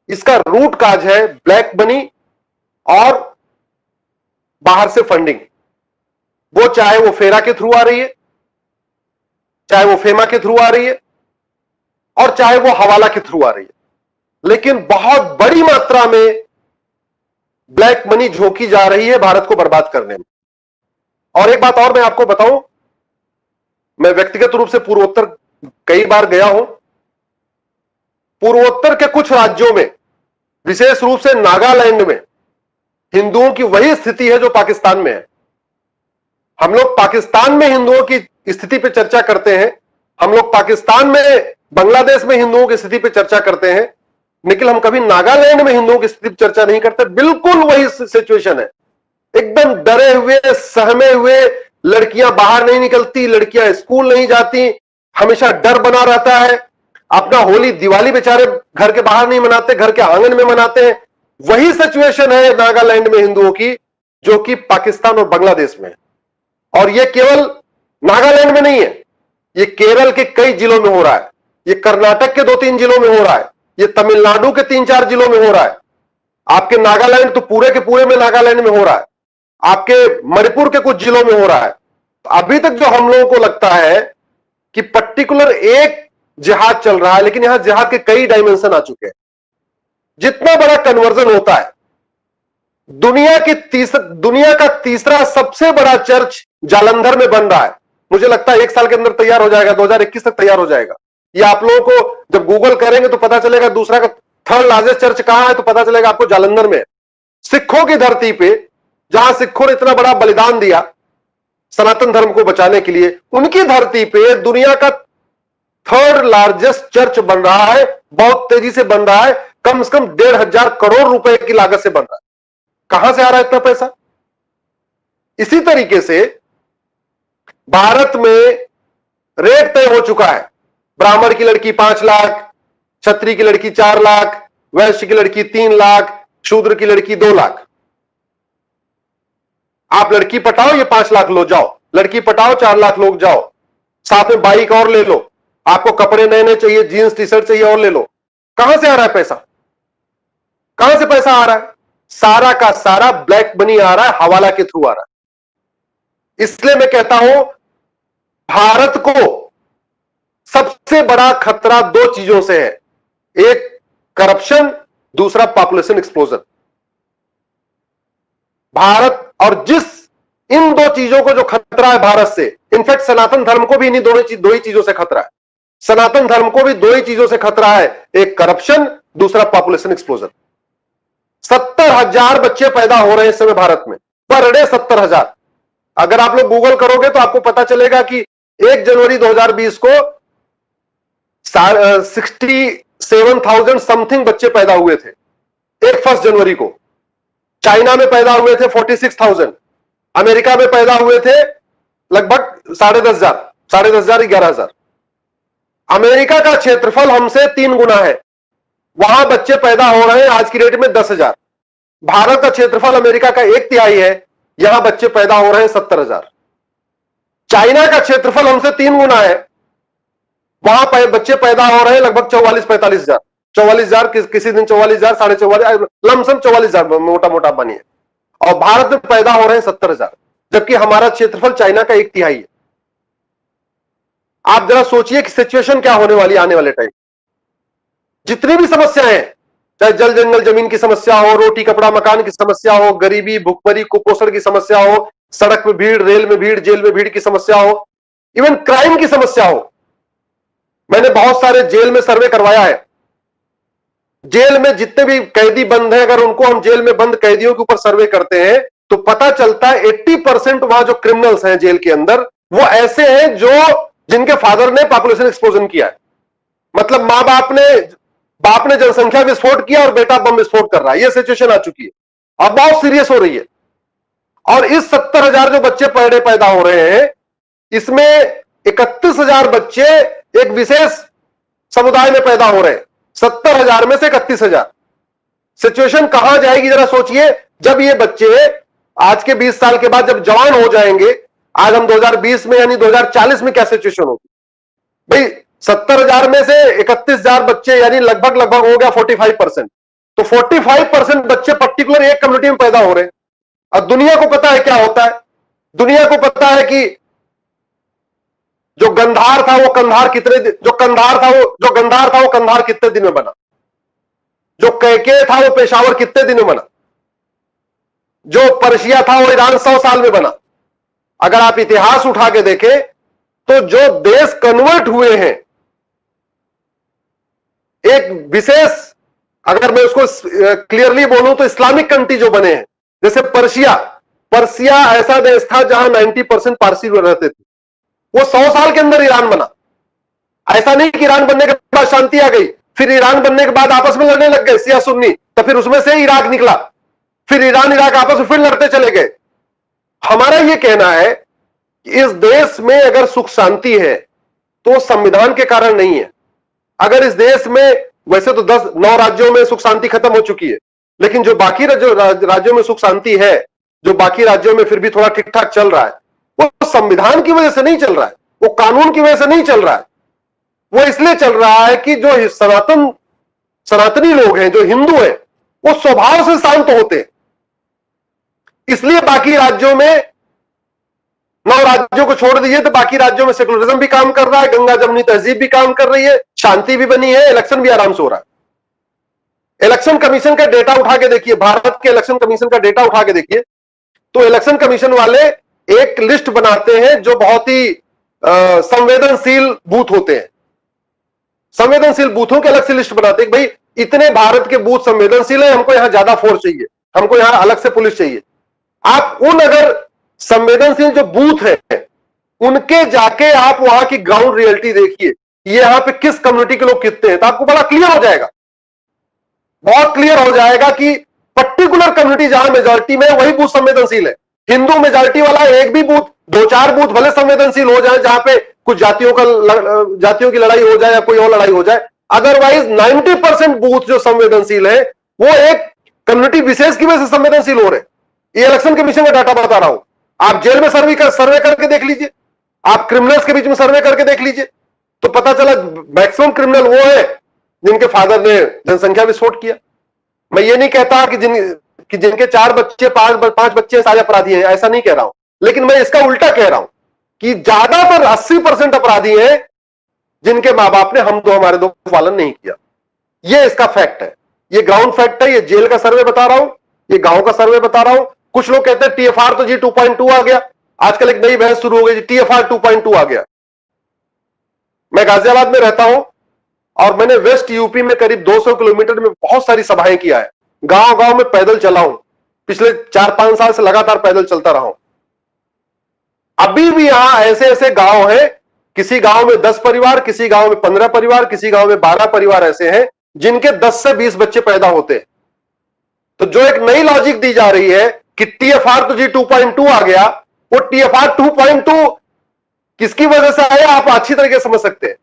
इसका root cause है black money और बाहर से फंडिंग। वो चाहे वो फेरा के थ्रू आ रही है, चाहे वो फेमा के थ्रू आ रही है, और चाहे वो हवाला के थ्रू आ रही है, लेकिन बहुत बड़ी मात्रा में ब्लैक मनी झोंकी जा रही है भारत को बर्बाद करने में। और एक बात और मैं आपको बताऊं, मैं व्यक्तिगत रूप से पूर्वोत्तर कई बार गया हूं। पूर्वोत्तर के कुछ राज्यों में, विशेष रूप से नागालैंड में, हिंदुओं की वही स्थिति है जो पाकिस्तान में है। हम लोग पाकिस्तान में हिंदुओं की स्थिति पर चर्चा करते हैं, हम लोग पाकिस्तान में, बांग्लादेश में हिंदुओं की स्थिति पर चर्चा करते हैं, लेकिन हम कभी नागालैंड में हिंदुओं की स्थिति पर चर्चा नहीं करते। बिल्कुल वही सिचुएशन है, एकदम डरे हुए, सहमे हुए, लड़कियां बाहर नहीं निकलती, लड़कियां स्कूल नहीं जाती, हमेशा डर बना रहता है। अपना होली दिवाली बेचारे घर के बाहर नहीं मनाते, घर के आंगन में मनाते हैं। वही सिचुएशन है नागालैंड में हिंदुओं की, जो कि पाकिस्तान और बांग्लादेश में है। और यह केवल नागालैंड में नहीं है, यह केरल के कई जिलों में हो रहा है, यह कर्नाटक के 2-3 जिलों में हो रहा है, यह तमिलनाडु के 3-4 जिलों में हो रहा है। आपके नागालैंड तो पूरे के पूरे में नागालैंड में हो रहा है, आपके मणिपुर के कुछ जिलों में हो रहा है। अभी तक जो हम लोगों को लगता है कि पर्टिकुलर एक जिहाद चल रहा है, लेकिन यहां जिहाद के कई डायमेंशन आ चुके हैं। जितना बड़ा कन्वर्जन होता है, दुनिया का तीसरा सबसे बड़ा चर्च जालंधर में बन रहा है। मुझे लगता है 1 साल के अंदर तैयार हो जाएगा, 2021 तक तैयार हो जाएगा। ये आप लोगों को जब गूगल करेंगे तो पता चलेगा। दूसरा का थर्ड लार्जेस्ट चर्च कहां है तो पता चलेगा आपको, जालंधर में। सिखों की धरती पे, जहां सिखों ने इतना बड़ा बलिदान दिया सनातन धर्म को बचाने के लिए, उनकी धरती पे दुनिया का थर्ड लार्जेस्ट चर्च बन रहा है। बहुत तेजी से बन रहा है, कम से कम 1,500 करोड़ रुपए की लागत से बन रहा है। कहां से आ रहा है इतना पैसा? इसी तरीके से भारत में रेट तय हो चुका है। ब्राह्मण की लड़की 5 लाख, क्षत्रिय की लड़की 4 लाख, वैश्य की लड़की 3 लाख, शूद्र की लड़की 2 लाख। आप लड़की पटाओ, ये 5 लाख लो जाओ, लड़की पटाओ 4 लाख लोग जाओ, साथ में बाइक और ले लो, आपको कपड़े नए नए चाहिए, जीन्स टी शर्ट चाहिए और ले लो। कहां से आ रहा है पैसा? कहां से पैसा आ रहा है? सारा का सारा ब्लैक मनी आ रहा है, हवाला के थ्रू आ रहा है। इसलिए मैं कहता हूं, भारत को सबसे बड़ा खतरा 2 चीजों से है, एक करप्शन, दूसरा पॉपुलेशन एक्सप्लोजन। भारत, और जिस इन 2 चीजों को जो खतरा है भारत से, इनफैक्ट सनातन धर्म को भी इन्हीं दो ही चीजों से खतरा है। सनातन धर्म को भी 2 ही चीजों से खतरा है, एक करप्शन, दूसरा पॉपुलेशन एक्सप्लोजन। 70,000 बच्चे पैदा हो रहे हैं इस समय भारत में, पर डे 70,000। अगर आप लोग गूगल करोगे तो आपको पता चलेगा कि 1 जनवरी 2020 को 67,000 समथिंग बच्चे पैदा हुए थे। 1 जनवरी को चाइना में पैदा हुए थे 46,000, अमेरिका में पैदा हुए थे लगभग 10,500, 10,500, 11,000। अमेरिका का क्षेत्रफल हमसे 3 गुना है, वहां बच्चे पैदा हो रहे हैं आज की डेट में 10,000। भारत का क्षेत्रफल अमेरिका का 1/3 है, यहां बच्चे पैदा हो रहे हैं 70,000। चाइना का क्षेत्रफल हमसे 3 गुना है, वहां बच्चे पैदा हो रहे हैं लगभग 44-45,000। 44,000, किसी दिन 44,000, 44,500, लमसम 44,000 मोटा मोटा बनिए। और भारत में पैदा हो रहे हैं 70,000, जबकि हमारा क्षेत्रफल चाइना का 1/3 है। आप जरा सोचिए कि सिचुएशन क्या होने वाली आने वाले टाइम। जितनी भी समस्याएं हैं, चाहे जल जंगल जमीन की समस्या हो, रोटी कपड़ा मकान की समस्या हो, गरीबी भुखमरी कुपोषण की समस्या हो, सड़क में भीड़, रेल में भीड़, जेल में भीड़ की समस्या हो, इवन क्राइम की समस्या हो। मैंने बहुत सारे जेल में सर्वे करवाया है। जेल में जितने भी कैदी बंद हैं, अगर उनको हम जेल में बंद कैदियों के ऊपर सर्वे करते हैं तो पता चलता है 80% वहां जो क्रिमिनल्स हैं जेल के अंदर, वो ऐसे हैं जो जिनके फादर ने पॉपुलेशन एक्सप्लोजन किया है। मतलब बाप ने जनसंख्या विस्फोट किया और बेटा बम विस्फोट कर रहा है। यह सिचुएशन आ चुकी है, अब बहुत सीरियस हो रही है। और इस 70,000 जो बच्चे पर डे पैदा हो रहे हैं, इसमें 31,000 बच्चे एक विशेष समुदाय में पैदा हो रहे हैं। 70,000 में से 31,000। सिचुएशन कहां जाएगी जरा सोचिए। जब ये बच्चे आज के 20 साल के बाद जब जवान हो जाएंगे, आज हम 2020 में यानी 2040 में क्या सिचुएशन होगी भाई? 70,000 में से 31,000 बच्चे, यानी लगभग लगभग हो गया 45%। तो 45% बच्चे पर्टिकुलर एक कम्युनिटी में पैदा हो रहे हैं। अब दुनिया को पता है क्या होता है, दुनिया को पता है कि जो गंधार था वो कंधार कितने दिन में बना, जो कैके था वो पेशावर कितने दिन में बना, जो पर्शिया था वो ईरान 100 साल में बना। अगर आप इतिहास उठा के देखें तो जो देश कन्वर्ट हुए हैं एक विशेष, अगर मैं उसको क्लियरली बोलूं तो इस्लामिक कंट्री जो बने हैं, जैसे पर्शिया ऐसा देश था जहां 90% पारसी लोग रहते थे, वो 100 साल के अंदर ईरान बना। ऐसा नहीं कि ईरान बनने के बाद शांति आ गई, फिर ईरान बनने के बाद आपस में लड़ने लग गए शिया सुन्नी, तो फिर उसमें से इराक निकला, फिर ईरान इराक आपस में फिर लड़ते चले गए। हमारा यह कहना है कि इस देश में अगर सुख शांति है तो संविधान के कारण नहीं है। अगर इस देश में, वैसे तो 9 राज्यों में सुख शांति खत्म हो चुकी है, लेकिन जो बाकी राज्यों में सुख शांति है, जो बाकी राज्यों में फिर भी थोड़ा ठीक ठाक चल रहा है, वो संविधान की वजह से नहीं चल रहा है, वो कानून की वजह से नहीं चल रहा है। वो इसलिए चल रहा है कि जो सनातनी लोग हैं, जो हिंदू हैं, वो स्वभाव से शांत होते हैं। इसलिए बाकी राज्यों में, 9 राज्यों को छोड़ दीजिए तो बाकी राज्यों में सेकुलरिज्म भी काम कर रहा है, गंगा जमुनी तहजीब भी काम कर रही है, शांति भी बनी है, इलेक्शन भी आराम से हो रहा है। इलेक्शन कमीशन का डेटा उठा के देखिए, भारत के इलेक्शन कमीशन का डेटा उठा के देखिए, तो इलेक्शन कमीशन वाले एक लिस्ट बनाते हैं जो बहुत ही संवेदनशील बूथ होते हैं। संवेदनशील बूथों के अलग से लिस्ट बनाते हैं, भाई इतने भारत के बूथ संवेदनशील है, हमको यहां ज्यादा फोर्स चाहिए, हमको यहां अलग से पुलिस चाहिए। आप उन अगर संवेदनशील जो बूथ है उनके जाके आप वहां की ग्राउंड रियलिटी देखिए, यहां पे किस कम्युनिटी के लोग कितने हैं, तो आपको बड़ा क्लियर हो जाएगा, बहुत क्लियर हो जाएगा कि पर्टिकुलर कम्युनिटी जहां मेजॉरिटी में वही बूथ संवेदनशील है। हिंदू मेजॉरिटी वाला एक भी बूथ, 2-4 बूथ भले संवेदनशील हो जाए जहां पे कुछ जातियों की लड़ाई हो जाए या कोई और लड़ाई हो जाए, अदरवाइज 90% बूथ जो संवेदनशील है वो एक कम्युनिटी विशेष की वजह से संवेदनशील हो रहे। ये इलेक्शन कमीशन का डाटा बता रहा हूं, आप जेल में सर्वे करके देख लीजिए, आप क्रिमिनल्स के बीच में सर्वे करके देख लीजिए, तो पता चला मैक्सिमम क्रिमिनल वो है जिनके फादर ने जनसंख्या विस्फोट किया। मैं ये नहीं कहता कि जिनके 4 बच्चे 5 बच्चे सारे अपराधी हैं, ऐसा नहीं कह रहा हूं, लेकिन मैं इसका उल्टा कह रहा हूं कि ज्यादातर 80% अपराधी हैं जिनके मां बाप ने हम दो हमारे दो पालन नहीं किया। ये इसका फैक्ट है, ये ग्राउंड फैक्ट है, ये जेल का सर्वे बता रहा हूं, ये गांव का सर्वे बता रहा हूं। कुछ लोग कहते हैं टीएफआर तो जी 2.2 आ गया, आजकल एक नई बहस शुरू हो गई, टीएफआर 2.2 आ गया। मैं गाजियाबाद में रहता हूं और मैंने वेस्ट यूपी में करीब 200 किलोमीटर में बहुत सारी सभाएं किया है, गांव गांव में पैदल चला हूं, पिछले 4-5 साल से लगातार पैदल चलता रहा हूं। अभी भी यहां ऐसे ऐसे गांव हैं, किसी गांव में 10 परिवार, किसी गांव में 15 परिवार, किसी गांव में 12 परिवार ऐसे हैं जिनके 10 से 20 बच्चे पैदा होते हैं। तो जो एक नई लॉजिक दी जा रही है कि टीएफआर तो जी 2.2 आ गया, वो टीएफआर 2.2 किसकी वजह से आया आप अच्छी तरीके से समझ सकते हैं।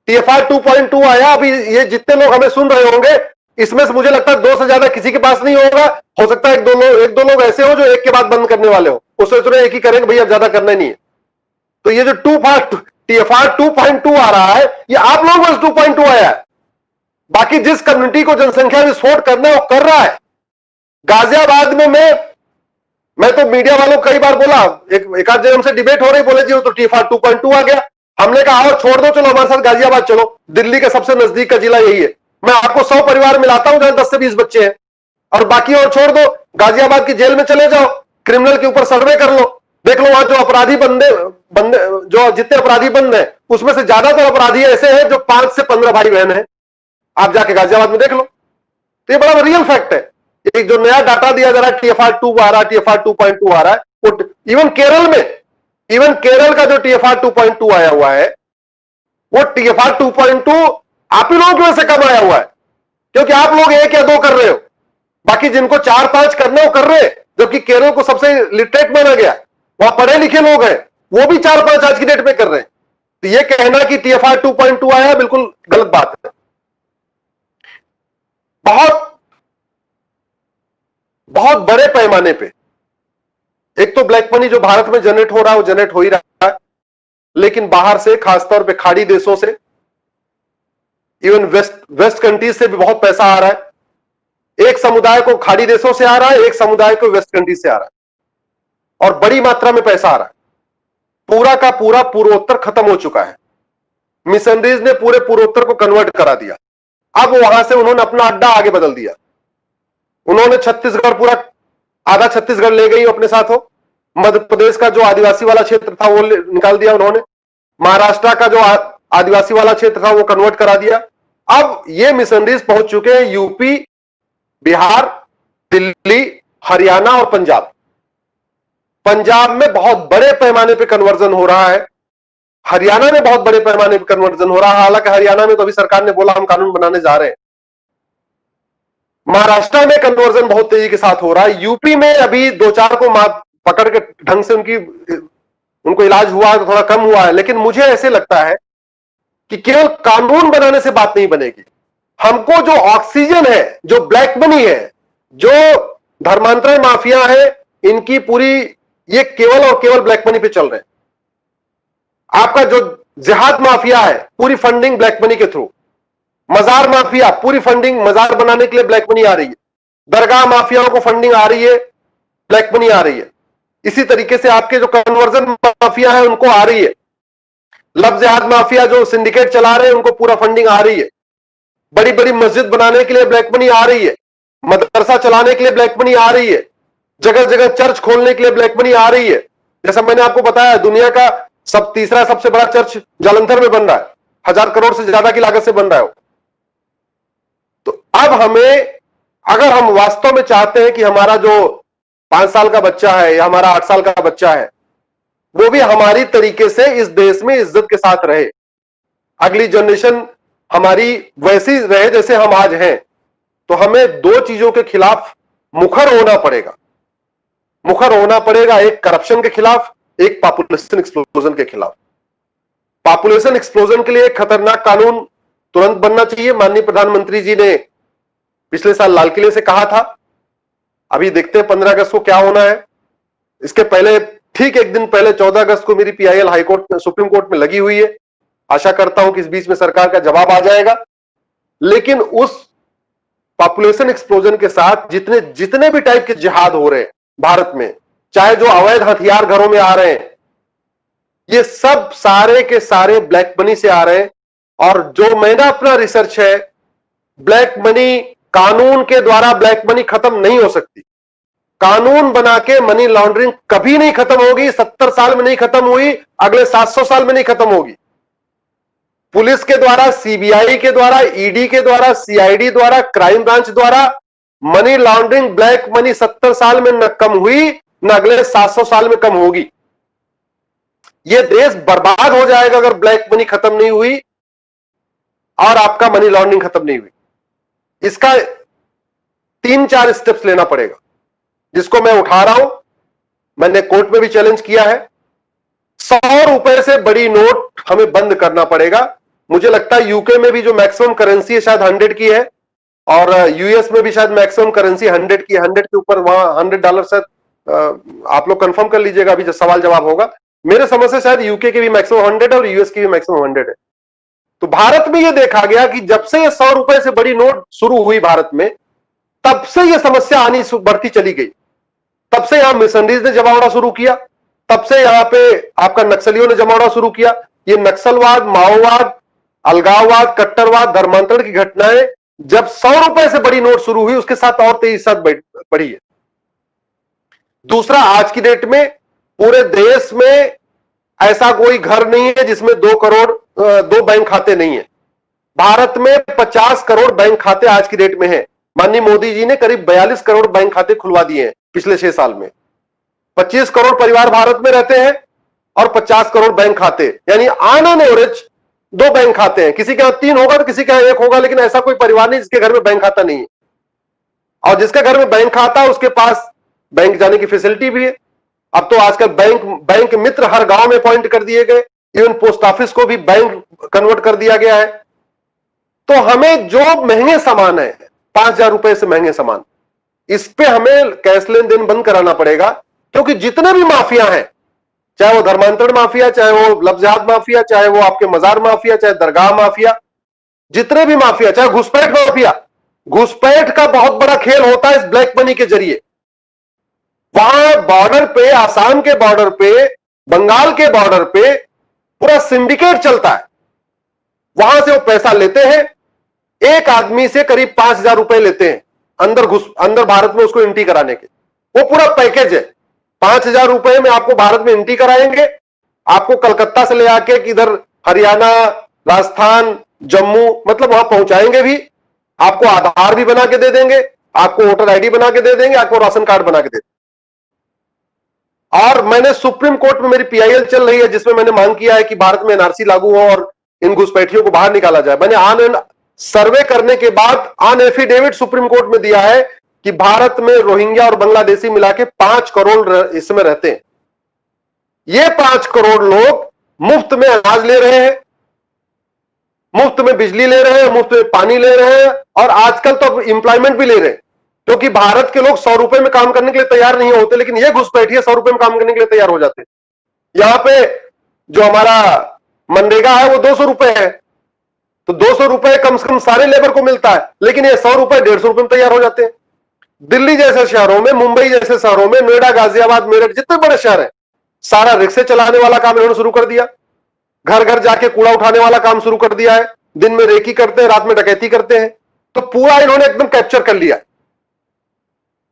टीएफआर 2.2 आया, अभी ये जितने लोग हमें सुन रहे होंगे इसमें से मुझे लगता है 2 से ज्यादा किसी के पास नहीं होगा, हो सकता है एक दो लोग ऐसे हो जो एक के बाद बंद करने वाले हो, उससे तो एक ही करेंगे भैया, अब ज्यादा करना ही नहीं है। तो ये जो टीएफआर 2.2 आ रहा है, ये आप लोगों को 2.2 आया है, बाकी जिस कम्युनिटी को जनसंख्या विस्फोट करना है वो कर रहा है। गाजियाबाद में मैं तो मीडिया वालों को कई बार बोला, एक आध जगह हमसे डिबेट हो रही, बोले जी वो तो टीएफआर 2.2 आ गया। हमने कहा आओ छोड़ दो, चलो हमारे साथ गाजियाबाद चलो, दिल्ली के सबसे नजदीक का जिला यही है, मैं आपको 100 परिवार मिलाता हूं जहां 10 से 20 बच्चे हैं, और बाकी और छोड़ दो, गाजियाबाद की जेल में चले जाओ, क्रिमिनल के ऊपर सर्वे कर लो, देख लो वहां जो अपराधी बंदे जो जितने अपराधी बंद हैं उसमें से ज्यादातर अपराधी ऐसे हैं जो 5 से 15 भाई बहन हैं। आप जाके गाजियाबाद में देख लो, तो ये बड़ा रियल फैक्ट है। एक जो नया डाटा दिया जा रहा है टीएफआर 2 आ रहा है, टीएफआर 2.2 आ रहा है, वो इवन केरल का जो टीएफआर 2.2 आया हुआ है, वो टीएफआर 2.2 आप ही लोगों की वजह से कम आया हुआ है, क्योंकि आप लोग 1 या 2 कर रहे हो, बाकी जिनको 4-5 करने वो कर रहे हैं। जबकि केरल को सबसे लिटरेट माना गया, वहां पढ़े लिखे लोग हैं, वो भी 4-5 आज की डेट में कर रहे हैं। तो ये कहना कि टीएफआर 2.2 आया बिल्कुल गलत बात है। बहुत बड़े पैमाने पे एक तो ब्लैक मनी जो भारत में जनरेट हो रहा है वो जनरेट हो ही रहा है, लेकिन बाहर से खासतौर पे खाड़ी देशों से इवन वेस्ट कंट्रीज से भी बहुत पैसा आ रहा है। एक समुदाय को खाड़ी देशों से आ रहा है, एक समुदाय को वेस्ट कंट्रीज से आ रहा है, और बड़ी मात्रा में पैसा आ रहा है। पूरा का पूरा पूर्वोत्तर खत्म हो चुका है। मिशनरीज ने पूरे पूर्वोत्तर को कन्वर्ट करा दिया। अब वहां से उन्होंने अपना अड्डा आगे बदल दिया। उन्होंने छत्तीसगढ़, पूरा आधा छत्तीसगढ़ ले गई अपने साथ हो। मध्य प्रदेश का जो आदिवासी वाला क्षेत्र था वो निकाल दिया उन्होंने। महाराष्ट्र का जो आदिवासी वाला क्षेत्र था वो कन्वर्ट करा दिया। अब ये मिशनरीज पहुंच चुके हैं यूपी, बिहार, दिल्ली, हरियाणा और पंजाब। पंजाब में बहुत बड़े पैमाने पर कन्वर्जन हो रहा है। हरियाणा में बहुत बड़े पैमाने पर कन्वर्जन हो रहा है। हालांकि हरियाणा में तो अभी सरकार ने बोला हम कानून बनाने जा रहे हैं। महाराष्ट्र में कन्वर्जन बहुत तेजी के साथ हो रहा है। यूपी में अभी 2-4 को पकड़ के ढंग से उनको इलाज हुआ है तो थोड़ा कम हुआ है। लेकिन मुझे ऐसे लगता है कि केवल कानून बनाने से बात नहीं बनेगी। हमको जो ऑक्सीजन है, जो ब्लैक मनी है, जो धर्मांतरण माफिया है, इनकी पूरी, ये केवल और केवल ब्लैक मनी पे चल रहे हैं। आपका जो जिहाद माफिया है, पूरी फंडिंग ब्लैक मनी के थ्रू। मजार माफिया, पूरी फंडिंग मजार बनाने के लिए ब्लैक मनी आ रही है। दरगाह माफियाओं को फंडिंग आ रही है, ब्लैक मनी आ रही है। इसी तरीके से आपके जो कन्वर्जन माफिया है उनको आ रही है। लफ्ज जिहाद माफिया जो सिंडिकेट चला रहे हैं उनको पूरा फंडिंग आ रही है। बड़ी बड़ी मस्जिद बनाने के लिए ब्लैक मनी आ रही है। मदरसा चलाने के लिए ब्लैक मनी आ रही है। जगह जगह चर्च खोलने के लिए ब्लैक मनी आ रही है। जैसा मैंने आपको बताया, दुनिया का तीसरा सबसे बड़ा चर्च जालंधर में बन रहा है। 1000 करोड़ से ज्यादा की लागत से बन रहा है। तो अब हमें, अगर हम वास्तव में चाहते हैं कि हमारा जो 5 साल का बच्चा है या हमारा 8 साल का बच्चा है वो भी हमारी तरीके से इस देश में इज्जत के साथ रहे, अगली जनरेशन हमारी वैसी रहे जैसे हम आज हैं, तो हमें 2 चीजों के खिलाफ मुखर होना पड़ेगा। मुखर होना पड़ेगा, एक करप्शन के खिलाफ, एक पॉपुलेशन एक्सप्लोजन के खिलाफ। पॉपुलेशन एक्सप्लोजन के लिए एक खतरनाक कानून तुरंत बनना चाहिए। माननीय प्रधानमंत्री जी ने पिछले साल लाल किले से कहा था। अभी देखते हैं 15 अगस्त को क्या होना है। इसके पहले, ठीक एक दिन पहले 14 अगस्त को मेरी पीआईएल हाईकोर्ट, सुप्रीम कोर्ट में लगी हुई है। आशा करता हूं कि इस बीच में सरकार का जवाब आ जाएगा। लेकिन उस पॉपुलेशन एक्सप्लोजन के साथ जितने जितने भी टाइप के जिहाद हो रहे हैं भारत में, चाहे जो अवैध हथियार घरों में आ रहे हैं, ये सब सारे के सारे ब्लैक मनी से आ रहे हैं। और जो मैंने अपना रिसर्च है, ब्लैक मनी, कानून के द्वारा ब्लैक मनी खत्म नहीं हो सकती। कानून बना के मनी लॉन्ड्रिंग कभी नहीं खत्म होगी। 70 साल में नहीं खत्म हुई, अगले 700 साल में नहीं खत्म होगी। पुलिस के द्वारा, सीबीआई के द्वारा, ईडी के द्वारा, सीआईडी द्वारा, क्राइम ब्रांच द्वारा मनी लॉन्ड्रिंग, ब्लैक मनी 70 साल में न कम हुई, न अगले 700 साल में कम होगी। यह देश बर्बाद हो जाएगा अगर ब्लैक मनी खत्म नहीं हुई और आपका मनी लॉन्ड्रिंग खत्म नहीं हुई। इसका 3-4 स्टेप्स लेना पड़ेगा, जिसको मैं उठा रहा हूं। मैंने कोर्ट में भी चैलेंज किया है। 100 रुपए से बड़ी नोट हमें बंद करना पड़ेगा। मुझे लगता है यूके में भी जो मैक्सिमम करेंसी है शायद 100 की है, और यूएस में भी शायद मैक्सिमम करेंसी 100 की है। 100 के ऊपर वहां $100 शायद, आप लोग कंफर्म कर लीजिएगा अभी जब सवाल जवाब होगा। मेरे समझ से शायद यूके की भी मैक्सिमम 100 है और यूएस की भी मैक्सिमम 100 है। तो भारत में यह देखा गया कि जब से ये 100 रुपए से बड़ी नोट शुरू हुई भारत में, तब से यह समस्या आनी बढ़ती चली गई। तब से यहां मिशनरीज ने जमावड़ा शुरू किया, तब से यहां पे आपका नक्सलियों ने जमावड़ा शुरू किया। ये नक्सलवाद, माओवाद, अलगाववाद, कट्टरवाद, धर्मांतरण की घटनाएं जब 100 रुपए से बड़ी नोट शुरू हुई, उसके साथ और तेजी साथ बढ़ी है। दूसरा, आज की डेट में पूरे देश में ऐसा कोई घर नहीं है जिसमें 2 बैंक खाते नहीं है। भारत में 50 करोड़ बैंक खाते आज की डेट में है। माननीय मोदी जी ने करीब 42 करोड़ बैंक खाते खुलवा दिए हैं पिछले 6 साल में। 25 करोड़ परिवार भारत में रहते हैं और 50 करोड़ बैंक खाते, यानी ऑन एन एवरेज 2 बैंक खाते हैं। किसी के यहां 3 होगा तो किसी के यहां 1 होगा, लेकिन ऐसा कोई परिवार नहीं जिसके घर में बैंक खाता नहीं है। और जिसके घर में बैंक खाता है उसके पास बैंक जाने की फैसिलिटी भी है। अब तो आजकल बैंक मित्र हर गांव में अपॉइंट कर दिए गए। इवन पोस्ट ऑफिस को भी बैंक कन्वर्ट कर दिया गया है। तो हमें जो महंगे सामान है, 5,000 रुपए से महंगे सामान, इस पे हमें कैश लेन देन बंद कराना पड़ेगा। क्योंकि जितने भी माफिया हैं, चाहे वो धर्मांतरण माफिया, चाहे वो लफ्ज जिहाद माफिया, चाहे वो आपके मजार माफिया, चाहे दरगाह माफिया, जितने भी माफिया, चाहे घुसपैठ माफिया, घुसपैठ का बहुत बड़ा खेल होता है इस ब्लैक मनी के जरिए। वहां बॉर्डर पे, आसाम के बॉर्डर पे, बंगाल के बॉर्डर पे पूरा सिंडिकेट चलता है। वहां से वो पैसा लेते हैं, एक आदमी से करीब 5,000 रुपए लेते हैं अंदर भारत में उसको एंट्री कराने के। वो पूरा पैकेज है। 5,000 रुपए में आपको भारत में एंट्री कराएंगे, आपको कलकत्ता से ले आके इधर हरियाणा, राजस्थान, जम्मू, मतलब वहां पहुंचाएंगे भी, आपको आधार भी बना के दे देंगे, आपको वोटर आईडी बना के दे देंगे, आपको राशन कार्ड बना के दे देंगे। और मैंने सुप्रीम कोर्ट में, मेरी पीआईएल चल रही है जिसमें मैंने मांग किया है कि भारत में एनआरसी लागू हो और इन घुसपैठियों को बाहर निकाला जाए। मैंने ऑन सर्वे करने के बाद ऑन एफिडेविट सुप्रीम कोर्ट में दिया है कि भारत में रोहिंग्या और बांग्लादेशी मिला के 5 करोड़ इसमें रहते हैं। ये 5 करोड़ लोग मुफ्त में अनाज ले रहे हैं, मुफ्त में बिजली ले रहे हैं, मुफ्त में पानी ले रहे हैं, और आजकल तो एम्प्लॉयमेंट भी ले रहे हैं, क्योंकि भारत के लोग 100 रुपए में काम करने के लिए तैयार नहीं होते, लेकिन ये घुसपैठिए 100 रुपए में काम करने के लिए तैयार हो जाते हैं। यहां पे जो हमारा मनरेगा है वो 200 रुपए है, तो 200 रुपए कम से कम सारे लेबर को मिलता है, लेकिन ये 100 रुपए 150 रुपए में तैयार हो जाते हैं। दिल्ली जैसे शहरों में, मुंबई जैसे शहरों में, नोएडा, गाजियाबाद, मेरठ, जितने बड़े शहर हैं, सारा रिक्शे चलाने वाला काम इन्होंने शुरू कर दिया, घर घर जाके कूड़ा उठाने वाला काम शुरू कर दिया है, दिन में रेकी करते हैं, रात में डकैती करते हैं, तो पूरा इन्होंने एकदम कैप्चर कर लिया।